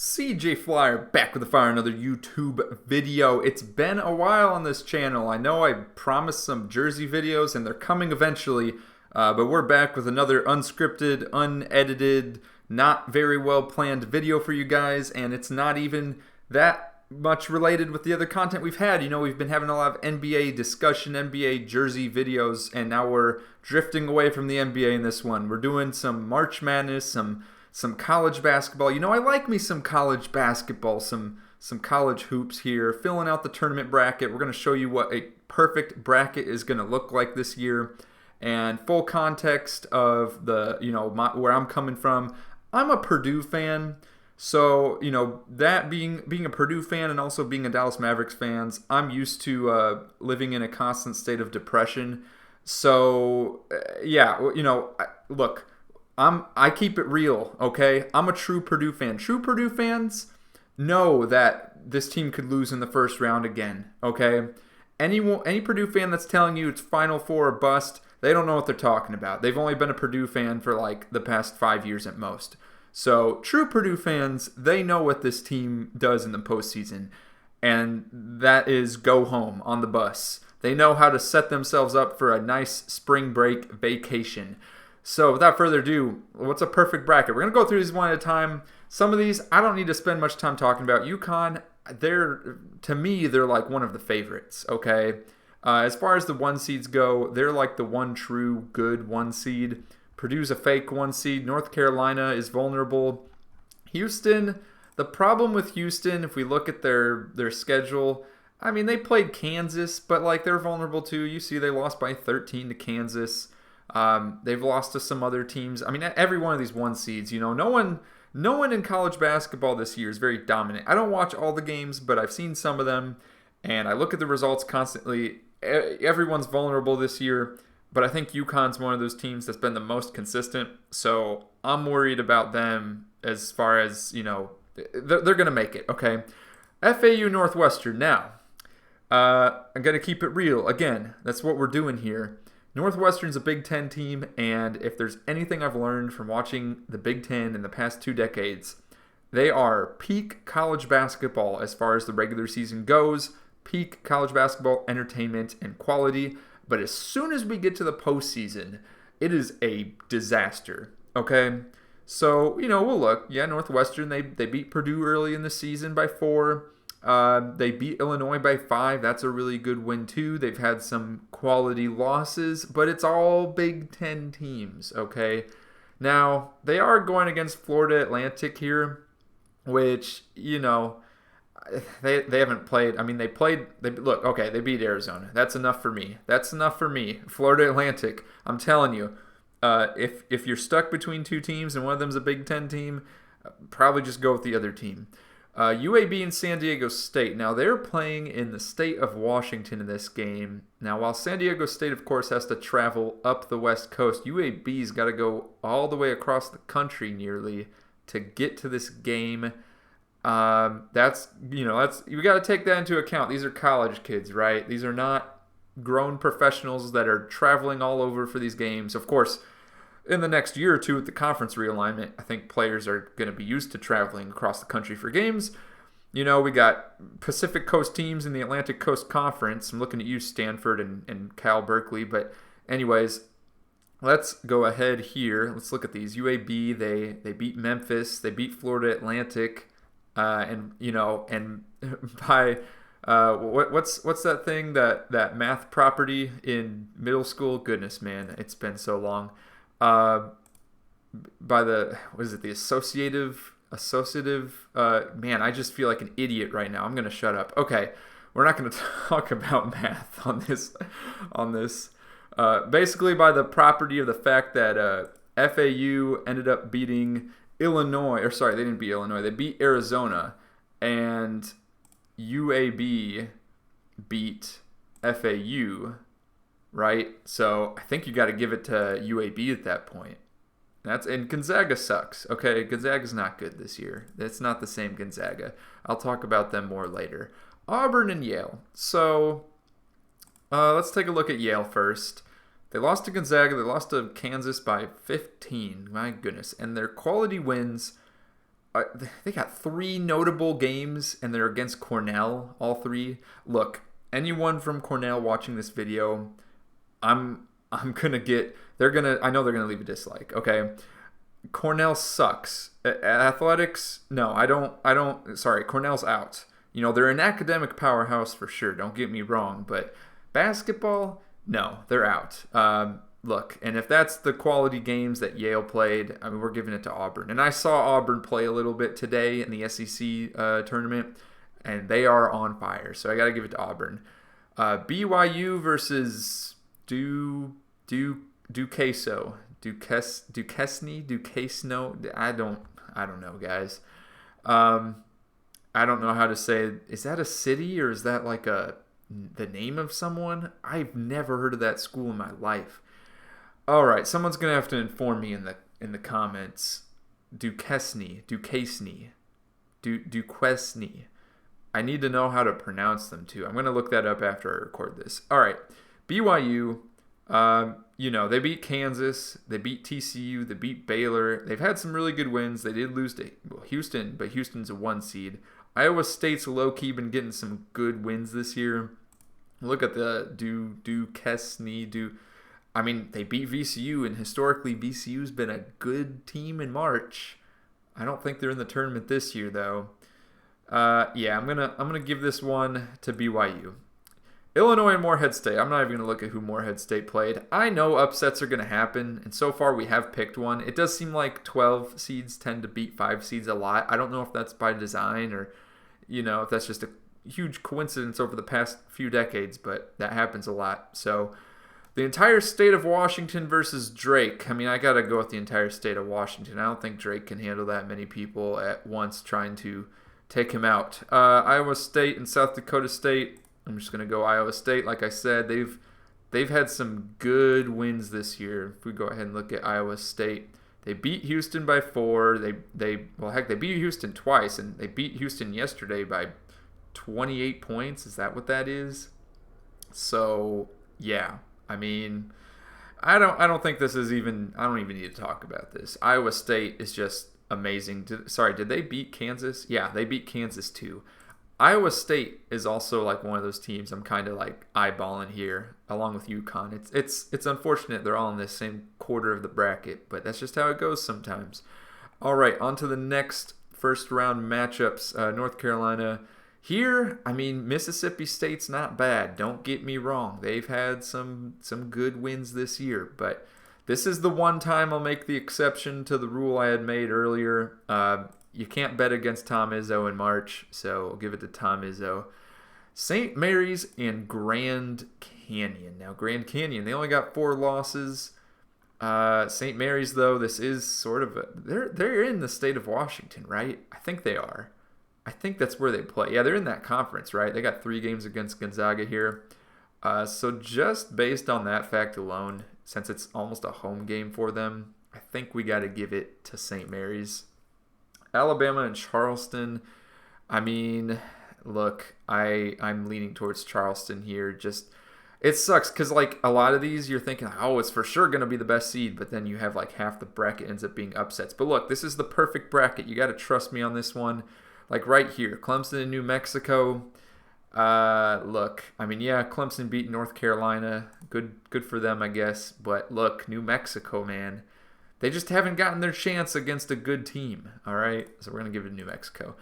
CJ Flyer back with the fire, another YouTube video. It's been a while on this channel. I know I promised some jersey videos and they're coming eventually, but we're back with another unscripted, unedited, not very well planned video for you guys, and it's not even that much related with the other content we've had. You know, we've been having a lot of NBA discussion, NBA jersey videos, and now we're drifting away from the NBA in this one. We're doing some March Madness, some college basketball. You know, I like me some college basketball, some college hoops here, filling out the tournament bracket. We're going to show you what a perfect bracket is going to look like this year, and full context of the, you know, where I'm coming from. I'm a Purdue fan, so, you know, that being a Purdue fan and also being a Dallas Mavericks fan, I'm used to living in a constant state of depression. So, yeah, you know, look, I keep it real, okay? I'm a true Purdue fan. True Purdue fans know that this team could lose in the first round again, okay? Any Purdue fan that's telling you it's Final Four or bust, they don't know what they're talking about. They've only been a Purdue fan for like the past 5 years at most. So true Purdue fans, they know what this team does in the postseason, and that is go home on the bus. They know how to set themselves up for a nice spring break vacation. So without further ado, what's a perfect bracket? We're going to go through these one at a time. Some of these I don't need to spend much time talking about. UConn, to me, they're like one of the favorites, okay? As far as the one seeds go, they're like the one true good one seed. Purdue's a fake one seed. North Carolina is vulnerable. Houston, the problem with Houston, if we look at their schedule, I mean, they played Kansas, but like they're vulnerable too. You see they lost by 13 to Kansas. They've lost to some other teams. I mean, every one of these one seeds, you know, no one in college basketball this year is very dominant. I don't watch all the games, but I've seen some of them, and I look at the results constantly. Everyone's vulnerable this year, but I think UConn's one of those teams that's been the most consistent, so I'm worried about them as far as, you know, they're going to make it, okay? FAU Northwestern. Now, I'm going to keep it real. Again, that's what we're doing here. Northwestern's a Big Ten team, and if there's anything I've learned from watching the Big Ten in the past 2 decades, they are peak college basketball as far as the regular season goes, peak college basketball entertainment and quality, but as soon as we get to the postseason, it is a disaster, okay? So, you know, we'll look. Yeah, Northwestern, they beat Purdue early in the season by 4. They beat Illinois by 5. That's a really good win too. They've had some quality losses, but it's all Big Ten teams, okay? Now, they are going against Florida Atlantic here, which, you know, they haven't played. I mean, they beat Arizona. That's enough for me. That's enough for me. Florida Atlantic, I'm telling you, if you're stuck between 2 teams and one of them's a Big Ten team, probably just go with the other team. UAB and San Diego State. Now, they're playing in the state of Washington in this game. Now, while San Diego State, of course, has to travel up the West Coast, UAB's got to go all the way across the country nearly to get to this game. You got to take that into account. These are college kids, right? These are not grown professionals that are traveling all over for these games. Of course, in the next year or two with the conference realignment, I think players are going to be used to traveling across the country for games. You know, we got Pacific Coast teams in the Atlantic Coast Conference. I'm looking at you, Stanford and Cal Berkeley. But anyways, let's go ahead here. Let's look at these. UAB, they beat Memphis. They beat Florida Atlantic. And by what's that thing, that math property in middle school? Goodness, man, it's been so long. By the associative, man, I just feel like an idiot right now. I'm going to shut up. Okay, we're not going to talk about math on this. Basically by the property of the fact that FAU ended up beating Illinois, or sorry, they didn't beat Illinois, they beat Arizona, and UAB beat FAU, right? So I think you got to give it to UAB at that point. And Gonzaga sucks. Okay, Gonzaga's not good this year. It's not the same Gonzaga. I'll talk about them more later. Auburn and Yale. So let's take a look at Yale first. They lost to Gonzaga. They lost to Kansas by 15. My goodness. And their quality wins uh, they got 3 notable games, and they're against Cornell, all 3. Look, anyone from Cornell watching this video, I'm gonna get. They're gonna. I know they're gonna leave a dislike. Okay, Cornell sucks. Athletics, no, I don't. Sorry, Cornell's out. They're an academic powerhouse for sure. Don't get me wrong, but basketball, no, they're out. Look, and if that's the quality games that Yale played, I mean, we're giving it to Auburn. And I saw Auburn play a little bit today in the SEC tournament, and they are on fire. So I got to give it to Auburn. BYU versus Duquesne. I don't know, guys. I don't know how to say it. Is that a city or is that like the name of someone? I've never heard of that school in my life. All right, someone's gonna have to inform me in the comments. Duquesne. I need to know how to pronounce them too. I'm gonna look that up after I record this. All right, BYU. They beat Kansas, they beat TCU, they beat Baylor. They've had some really good wins. They did lose to Houston, but Houston's a 1 seed. Iowa State's low-key been getting some good wins this year. Look at the Duquesne. I mean, they beat VCU, and historically VCU's been a good team in March. I don't think they're in the tournament this year, though. Yeah, I'm gonna give this one to BYU. Illinois and Morehead State. I'm not even going to look at who Morehead State played. I know upsets are going to happen, and so far we have picked one. It does seem like 12 seeds tend to beat 5 seeds a lot. I don't know if that's by design or, if that's just a huge coincidence over the past few decades, but that happens a lot. So the entire state of Washington versus Drake. I mean, I got to go with the entire state of Washington. I don't think Drake can handle that many people at once trying to take him out. Iowa State and South Dakota State. I'm just going to go Iowa State. Like I said, they've had some good wins this year. If we go ahead and look at Iowa State, they beat Houston by 4. They beat Houston twice, and they beat Houston yesterday by 28 points. Is that what that is? So, yeah. I mean, I don't think this is even. I don't even need to talk about this. Iowa State is just amazing. Did they beat Kansas? Yeah, they beat Kansas too. Iowa State is also like one of those teams I'm kind of like eyeballing here, along with UConn. It's unfortunate they're all in the same quarter of the bracket, but that's just how it goes sometimes. All right, on to the next first round matchups. North Carolina. Here, I mean, Mississippi State's not bad. Don't get me wrong. They've had some good wins this year, but this is the one time I'll make the exception to the rule I had made earlier. You can't bet against Tom Izzo in March, so I'll give it to Tom Izzo. St. Mary's and Grand Canyon. Now, Grand Canyon, they only got 4 losses. St. Mary's, though, this is sort of they're in the state of Washington, right? I think they are. I think that's where they play. Yeah, they're in that conference, right? They got 3 games against Gonzaga here. So just based on that fact alone, since it's almost a home game for them, I think we got to give it to St. Mary's. Alabama and Charleston. I mean, look, I'm leaning towards Charleston here. Just it sucks because like a lot of these you're thinking, oh, it's for sure going to be the best seed, but then you have like half the bracket ends up being upsets. But look, this is the perfect bracket. You got to trust me on this one. Like right here, Clemson and New Mexico. Look, I mean, yeah, Clemson beat North Carolina. Good for them, I guess. But look, New Mexico, man. They just haven't gotten their chance against a good team, all right? So we're going to give it to New Mexico.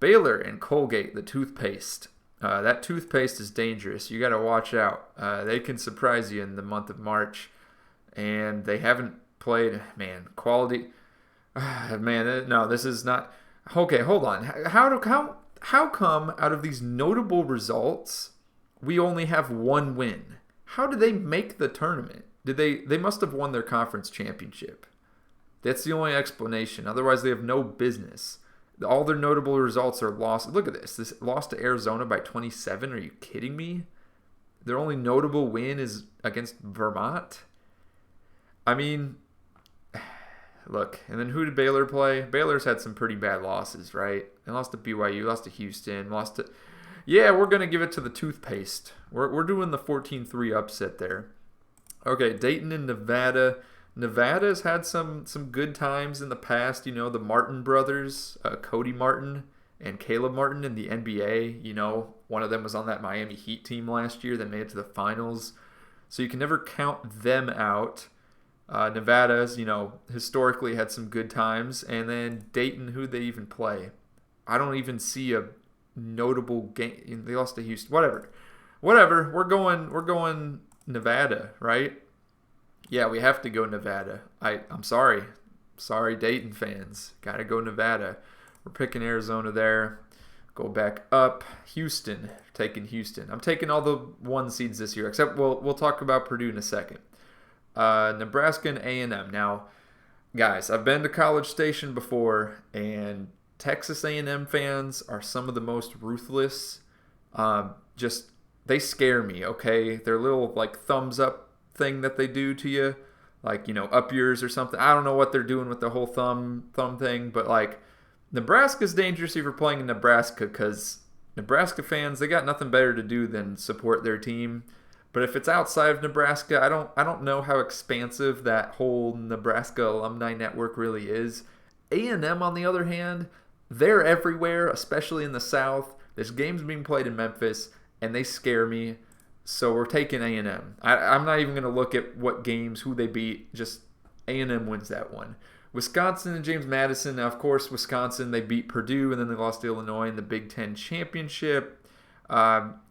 Baylor and Colgate, the toothpaste. That toothpaste is dangerous. You got to watch out. They can surprise you in the month of March. And they haven't played, man, quality. No, this is not. Okay, hold on. How come out of these notable results, we only have 1 win? How did they make the tournament? They must have won their conference championship. That's the only explanation. Otherwise, they have no business. All their notable results are lost. Look at this. This loss to Arizona by 27. Are you kidding me? Their only notable win is against Vermont. I mean, look. And then who did Baylor play? Baylor's had some pretty bad losses, right? They lost to BYU, lost to Houston, lost to... Yeah, we're going to give it to the toothpaste. We're doing the 14-3 upset there. Okay, Dayton and Nevada. Nevada's had some good times in the past. You know, the Martin brothers, Cody Martin and Caleb Martin in the NBA. You know, one of them was on that Miami Heat team last year that made it to the finals. So you can never count them out. Nevada's, you know, historically had some good times. And then Dayton, who they even play. I don't even see a notable game. They lost to Houston. Whatever. We're going Nevada, right? Yeah, we have to go Nevada. I'm sorry. Sorry, Dayton fans. Got to go Nevada. We're picking Arizona there. Go back up. Houston. Taking Houston. I'm taking all the 1 seeds this year, except we'll talk about Purdue in a second. Nebraska and A&M. Now, guys, I've been to College Station before, and Texas A&M fans are some of the most ruthless. They scare me, okay? Their little, like, thumbs up thing that they do to you, like, you know, up yours or something. I don't know what they're doing with the whole thumb thing, but, like, Nebraska's dangerous if you're playing in Nebraska, because Nebraska fans, they got nothing better to do than support their team. But if it's outside of Nebraska, I don't know how expansive that whole Nebraska alumni network really is. A&M, on the other hand, they're everywhere, especially in the South. There's games being played in Memphis, and they scare me. So we're taking A&M. I'm not even going to look at what games, who they beat. Just A&M wins that one. Wisconsin and James Madison. Now, of course, Wisconsin, they beat Purdue, and then they lost to Illinois in the Big Ten Championship.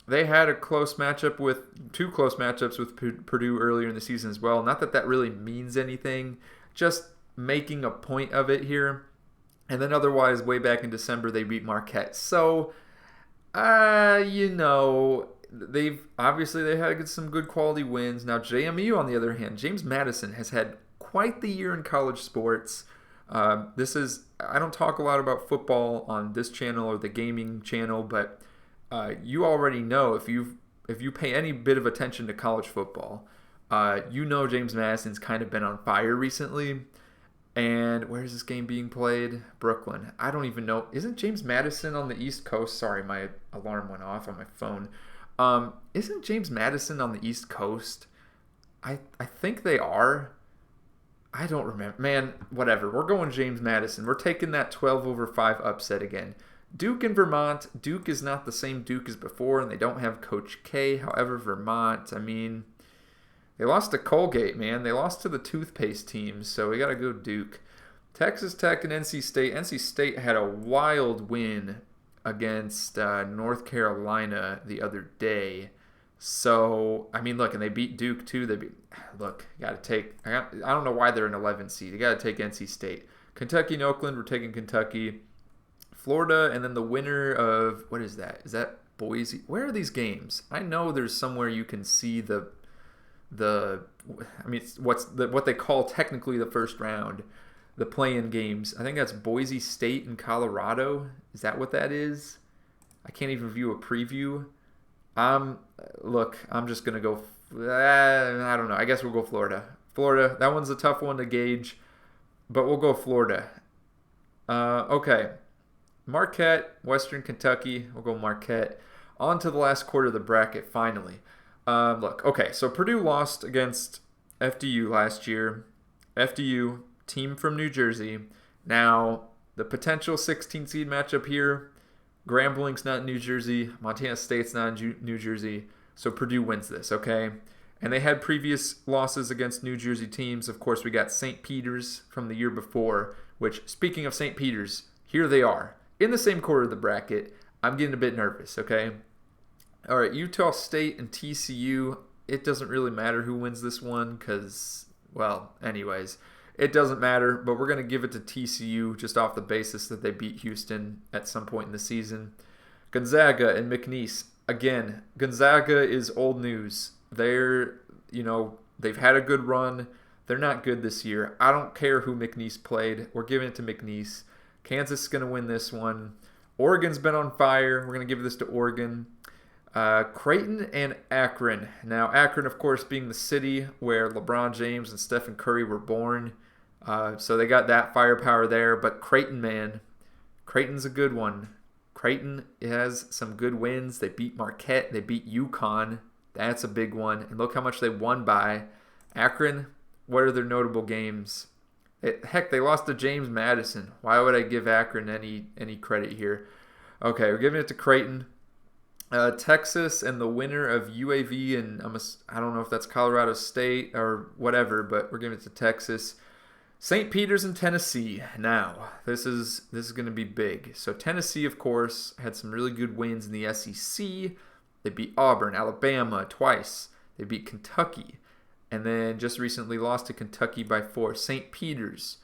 They had two close matchups with Purdue earlier in the season as well. Not that that really means anything. Just making a point of it here. And then otherwise, way back in December, they beat Marquette. So, you know, they had some good quality wins. Now, JMU, on the other hand, James Madison has had quite the year in college sports. I don't talk a lot about football on this channel or the gaming channel, but you already know if you pay any bit of attention to college football, you know James Madison's kind of been on fire recently. And where is this game being played? Brooklyn. I don't even know. Isn't James Madison on the East Coast? Sorry, my alarm went off on my phone. Isn't James Madison on the East Coast? I think they are. I don't remember. Man, whatever. We're going James Madison. We're taking that 12/5 upset again. Duke and Vermont. Duke is not the same Duke as before, and they don't have Coach K. However, Vermont, I mean, they lost to Colgate, man. They lost to the toothpaste teams, so we got to go Duke. Texas Tech and NC State. NC State had a wild win against North Carolina the other day. So, I mean, look, and they beat Duke too. I don't know why they're an 11 seed. You got to take NC State. Kentucky and Oakland, we're taking Kentucky. Florida, and then the winner of, what is that? Is that Boise? Where are these games? I know there's somewhere you can see what they call technically the first round, the play-in games. I think that's Boise State and Colorado. Is that what that is? I can't even view a preview. I'm just going to go, I don't know. I guess we'll go Florida. Florida, that one's a tough one to gauge, but we'll go Florida. Okay. Marquette, Western Kentucky. We'll go Marquette. On to the last quarter of the bracket, finally. Okay, so Purdue lost against FDU last year. FDU, team from New Jersey. Now, the potential 16 seed matchup here, Grambling's not in New Jersey. Montana State's not in New Jersey. So Purdue wins this, okay? And they had previous losses against New Jersey teams. Of course, we got St. Peter's from the year before, which, speaking of St. Peter's, here they are. In the same quarter of the bracket. I'm getting a bit nervous, okay? All right, Utah State and TCU. It doesn't really matter who wins this one because, well, anyways, it doesn't matter. But we're going to give it to TCU just off the basis that they beat Houston at some point in the season. Gonzaga and McNeese. Again, Gonzaga is old news. They've had a good run. They're not good this year. I don't care who McNeese played. We're giving it to McNeese. Kansas is going to win this one. Oregon's been on fire. We're going to give this to Oregon. Creighton and Akron. Now, Akron, of course, being the city where LeBron James and Stephen Curry were born. So they got that firepower there. But Creighton, man, Creighton's a good one. Creighton has some good wins. They beat Marquette. They beat UConn. That's a big one. And look how much they won by. Akron, What are their notable games? Heck, they lost to James Madison. Why would I give Akron any credit here? Okay, we're giving it to Creighton. Texas and the winner of UAV and I don't know if that's Colorado State or whatever, but we're giving it to Texas. St. Peter's and Tennessee. Now, this is going to be big. So Tennessee, of course, had some really good wins in the SEC. They beat Auburn, Alabama twice. They beat Kentucky, and then just recently lost to Kentucky by 4. St. Peter's.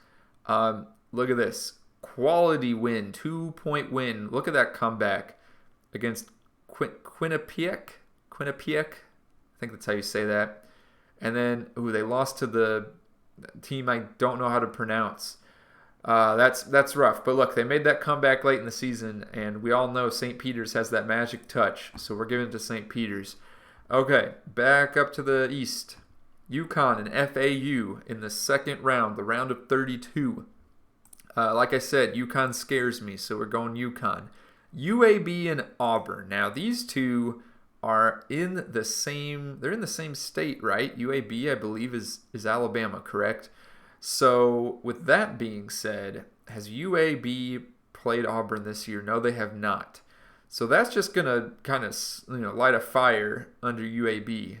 Look at this. Quality win, 2-point win. Look at that comeback against Quinnipiac. I think that's how you say that. And then, they lost to the team I don't know how to pronounce. That's rough. But look, they made that comeback late in the season, and we all know St. Peter's has that magic touch, so we're giving it to St. Peter's. Okay, back up to the East. UConn and FAU in the second round, the round of 32. Like I said, UConn scares me, so we're going UConn. UAB and Auburn. Now, these two are in the same state, right? UAB, I believe, is Alabama, correct? So, with that being said, has UAB played Auburn this year? No, they have not. So that's just going to kind of, light a fire under UAB.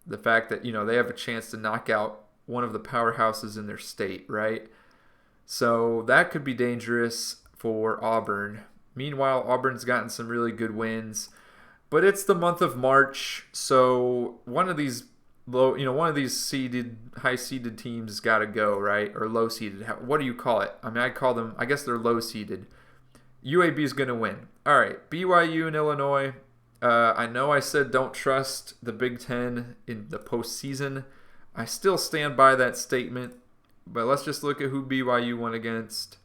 The fact that, they have a chance to knock out one of the powerhouses in their state, right? So that could be dangerous for Auburn. Meanwhile, Auburn's gotten some really good wins. But it's the month of March, so one of these high seeded teams has got to go, right? Or low seeded. What do you call it? I guess they're low seeded. UAB is going to win. All right, BYU and Illinois. I know I said don't trust the Big Ten in the postseason. I still stand by that statement, but let's just look at who BYU won against.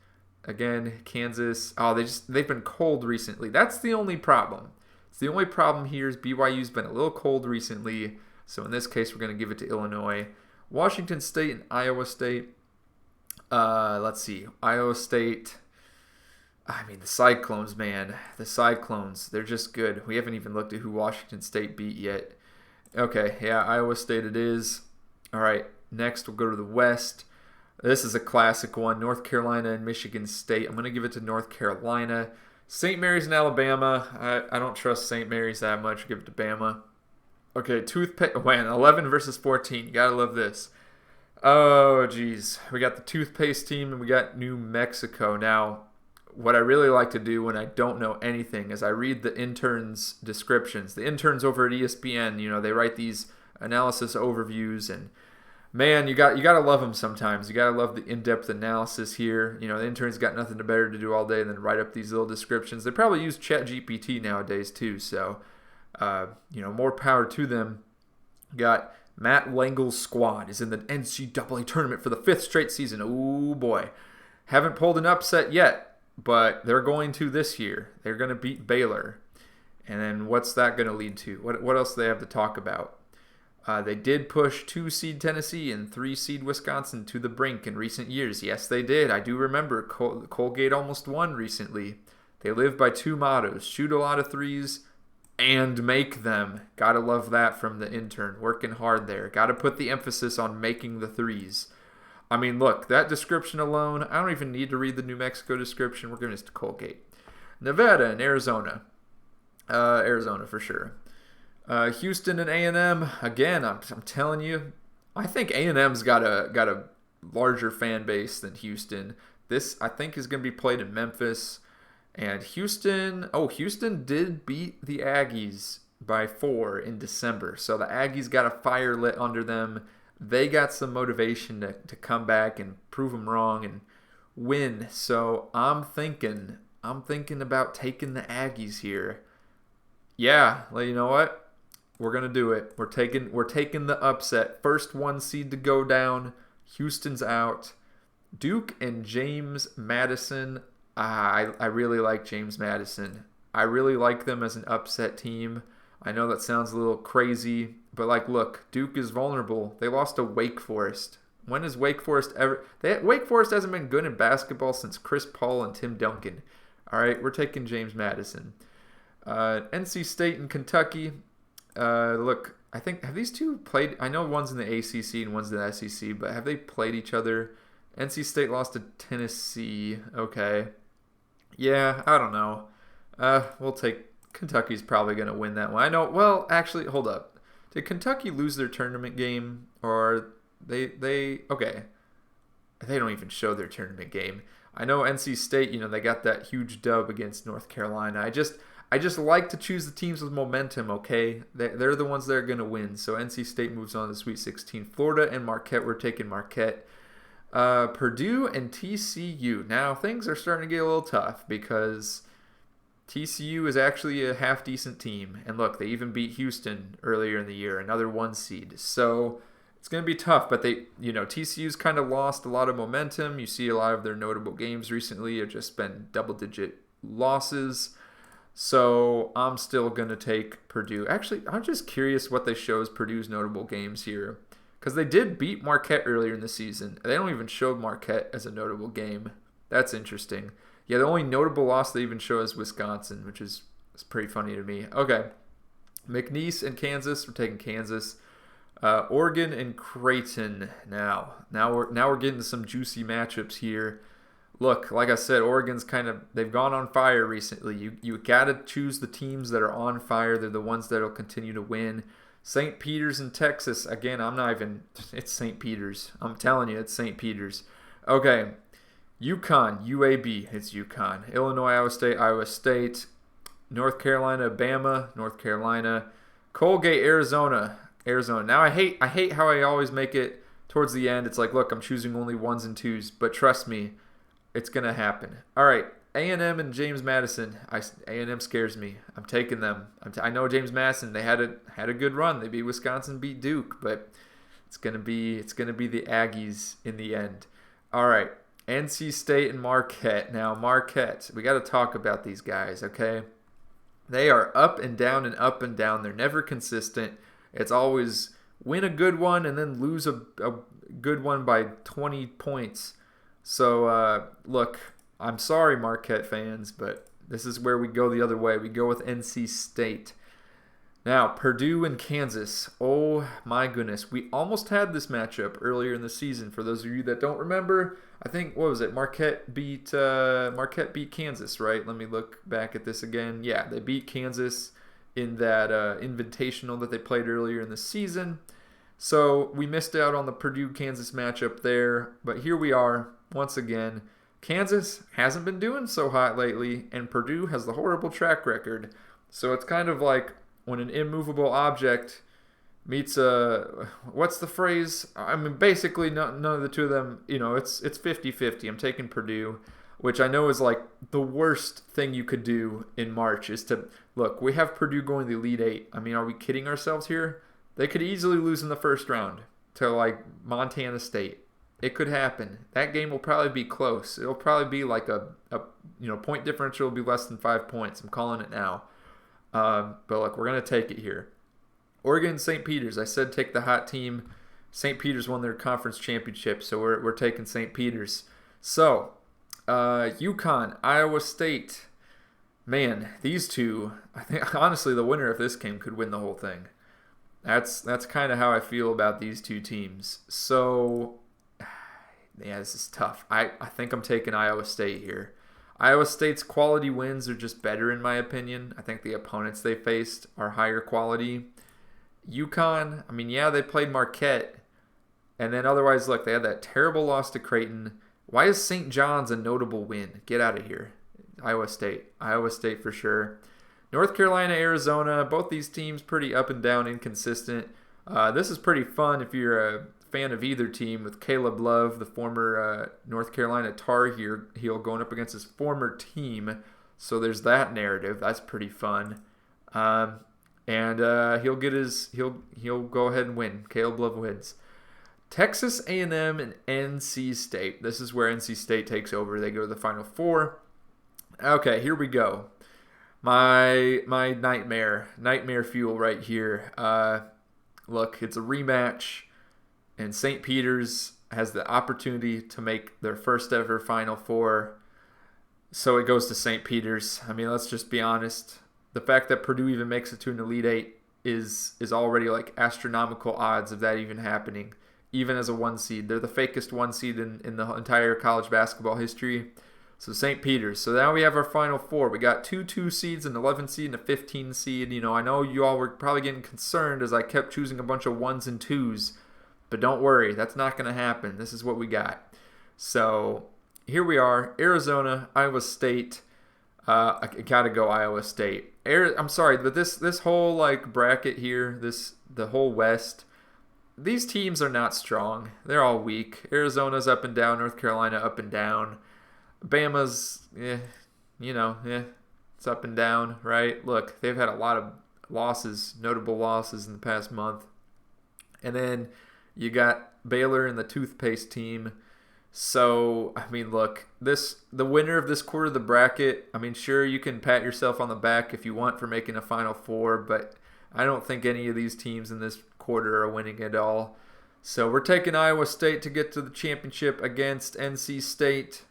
Again, Kansas. Oh, they've been cold recently. That's the only problem. The only problem here is BYU's been a little cold recently, so in this case, we're going to give it to Illinois. Washington State and Iowa State. Let's see. Iowa State. The Cyclones, man. The Cyclones, they're just good. We haven't even looked at who Washington State beat yet. Okay, yeah, Iowa State it is. All right, next we'll go to the West. This is a classic one. North Carolina and Michigan State. I'm going to give it to North Carolina. St. Mary's and Alabama. I don't trust St. Mary's that much. Give it to Bama. Okay, toothpaste. Man, 11 versus 14. You gotta love this. Oh, geez. We got the toothpaste team and we got New Mexico. Now, what I really like to do when I don't know anything is I read the interns' descriptions. The interns over at ESPN, they write these analysis overviews, and man, you gotta love them sometimes. You gotta love the in-depth analysis here. The interns got nothing better to do all day than write up these little descriptions. They probably use ChatGPT nowadays too, so more power to them. Got Matt Langle's squad is in the NCAA tournament for the 5th straight season. Oh boy, haven't pulled an upset yet, but they're going to this year. They're going to beat Baylor, and then what's that going to lead to? What else do they have to talk about? They did push 2-seed Tennessee and 3-seed Wisconsin to the brink in recent years. Yes, they did. I do remember Colgate almost won recently. They live by 2 mottos: shoot a lot of threes and make them. Gotta love that from the intern. Working hard there. Gotta put the emphasis on making the threes. Look, that description alone, I don't even need to read the New Mexico description. We're going to Colgate. Nevada and Arizona. Arizona for sure. Houston and A&M. Again, I'm telling you, I think A&M's got a larger fan base than Houston. This, I think, is going to be played in Memphis. And Houston did beat the Aggies by 4 in December. So the Aggies got a fire lit under them. They got some motivation to come back and prove them wrong and win. So I'm thinking about taking the Aggies here. Yeah, well, you know what? We're gonna do it. We're taking the upset. First 1 seed to go down. Houston's out. Duke and James Madison. I really like James Madison. I really like them as an upset team. I know that sounds a little crazy, but look, Duke is vulnerable. They lost to Wake Forest. When has Wake Forest ever... Wake Forest hasn't been good in basketball since Chris Paul and Tim Duncan. All right, we're taking James Madison. NC State and Kentucky. Look, I think have these two played? I know one's in the ACC and one's in the SEC, but have they played each other? NC State lost to Tennessee. Okay, yeah, I don't know. We'll take Kentucky's probably going to win that one. I know. Well, actually, hold up. Did Kentucky lose their tournament game, or they okay? They don't even show their tournament game. I know NC State, they got that huge dub against North Carolina. I just like to choose the teams with momentum, okay? They're the ones that are going to win. So NC State moves on to the Sweet 16. Florida and Marquette, we're taking Marquette. Purdue and TCU. Now, things are starting to get a little tough because TCU is actually a half-decent team. And look, they even beat Houston earlier in the year, another 1 seed. So it's going to be tough, but TCU's kind of lost a lot of momentum. You see a lot of their notable games recently have just been double-digit losses. So I'm still going to take Purdue. Actually, I'm just curious what they show as Purdue's notable games here. Because they did beat Marquette earlier in the season. They don't even show Marquette as a notable game. That's interesting. Yeah, the only notable loss they even show is Wisconsin, which is pretty funny to me. Okay. McNeese and Kansas. We're taking Kansas. Oregon and Creighton. Now we're getting to some juicy matchups here. Look, like I said, Oregon's they've gone on fire recently. You got to choose the teams that are on fire. They're the ones that will continue to win. St. Peter's in Texas. Again, it's St. Peter's. I'm telling you, it's St. Peter's. Okay. UConn, UAB. It's UConn. Illinois, Iowa State. North Carolina, Bama. North Carolina. Colgate, Arizona. Now, I hate how I always make it towards the end. It's like, look, I'm choosing only 1s and 2s. But trust me, it's going to happen. All right. A&M and James Madison. A&M scares me. I'm taking them. I know James Madison. They had a good run. They beat Wisconsin, beat Duke, but it's gonna be the Aggies in the end. All right, NC State and Marquette. Now Marquette, we got to talk about these guys. Okay, they are up and down and up and down. They're never consistent. It's always win a good one and then lose a good one by 20 points. So look. I'm sorry, Marquette fans, but this is where we go the other way. We go with NC State. Now, Purdue and Kansas. Oh, my goodness. We almost had this matchup earlier in the season. For those of you that don't remember, I think, what was it? Marquette beat Kansas, right? Let me look back at this again. Yeah, they beat Kansas in that invitational that they played earlier in the season. So we missed out on the Purdue-Kansas matchup there. But here we are once again. Kansas hasn't been doing so hot lately, and Purdue has the horrible track record. So it's kind of like when an immovable object meets what's the phrase? I mean, basically none of the two of them, it's 50-50. I'm taking Purdue, which I know is like the worst thing you could do in March is to, look, we have Purdue going the Elite Eight. I mean, are we kidding ourselves here? They could easily lose in the first round to like Montana State. It could happen. That game will probably be close. It'll probably be like a point differential will be less than 5 points. I'm calling it now. But look, we're going to take it here. Oregon, St. Peter's. I said take the hot team. St. Peter's won their conference championship, so we're taking St. Peter's. So, UConn, Iowa State. Man, these two, I think honestly the winner of this game could win the whole thing. That's kind of how I feel about these two teams. So, yeah, this is tough. I think I'm taking Iowa State here. Iowa State's quality wins are just better in my opinion. I think the opponents they faced are higher quality. UConn, I mean, yeah, they played Marquette. And then otherwise, look, they had that terrible loss to Creighton. Why is St. John's a notable win? Get out of here. Iowa State. Iowa State for sure. North Carolina, Arizona, both these teams pretty up and down, inconsistent. This is pretty fun if you're a fan of either team, with Caleb Love, the former North Carolina Tar Heel going up against his former team. So there's that narrative. That's pretty fun. And he'll go ahead and win. Caleb Love wins. Texas A&M and NC State. This is where NC State takes over. They go to the Final Four. Okay, here we go. My nightmare fuel right here. Look, it's a rematch. And St. Peter's has the opportunity to make their first ever Final Four. So it goes to St. Peter's. I mean, let's just be honest. The fact that Purdue even makes it to an Elite Eight is already like astronomical odds of that even happening, even as a 1 seed. They're the fakest 1 seed in the entire college basketball history. So St. Peter's. So now we have our final four. We got two 2 seeds, an 11 seed, and a 15 seed. You know, I know you all were probably getting concerned as I kept choosing a bunch of 1s and 2s, but don't worry, that's not going to happen. This is what we got. So here we are, Arizona, Iowa State. I gotta go Iowa State. I'm sorry, but this whole like bracket here, the whole West, these teams are not strong. They're all weak. Arizona's up and down, North Carolina up and down. Bama's, it's up and down, right? Look, they've had a lot of losses, notable losses in the past month. And then you got Baylor and the toothpaste team. So, I mean, look, the winner of this quarter of the bracket, I mean, sure, you can pat yourself on the back if you want for making a Final Four, but I don't think any of these teams in this quarter are winning at all. So we're taking Iowa State to get to the championship against NC State.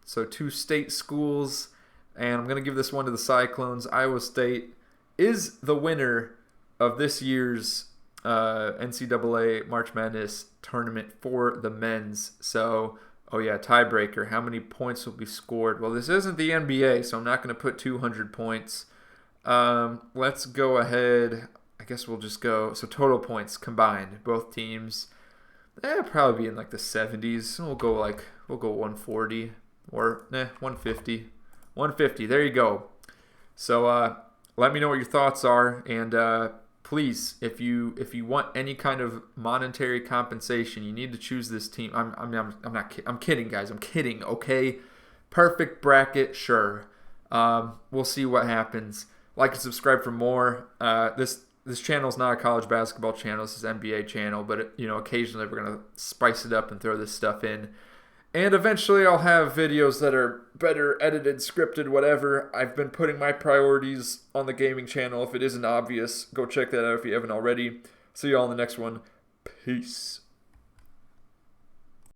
So 2 state schools, and I'm going to give this one to the Cyclones. Iowa State is the winner of this year's NCAA March Madness tournament for the men's. So, tiebreaker. How many points will be scored? Well, this isn't the NBA, so I'm not going to put 200 points. Let's go ahead. I guess we'll just go. So total points combined, both teams. Probably be in like the 70s. We'll go 140 or 150. 150. There you go. So let me know what your thoughts are, and please, if you want any kind of monetary compensation, you need to choose this team. I'm kidding, guys. I'm kidding. Okay, perfect bracket, sure. We'll see what happens. Like and subscribe for more. This channel is not a college basketball channel. This is an NBA channel, but occasionally we're gonna spice it up and throw this stuff in. And eventually I'll have videos that are better edited, scripted, whatever. I've been putting my priorities on the gaming channel. If it isn't obvious, go check that out if you haven't already. See you all in the next one. Peace.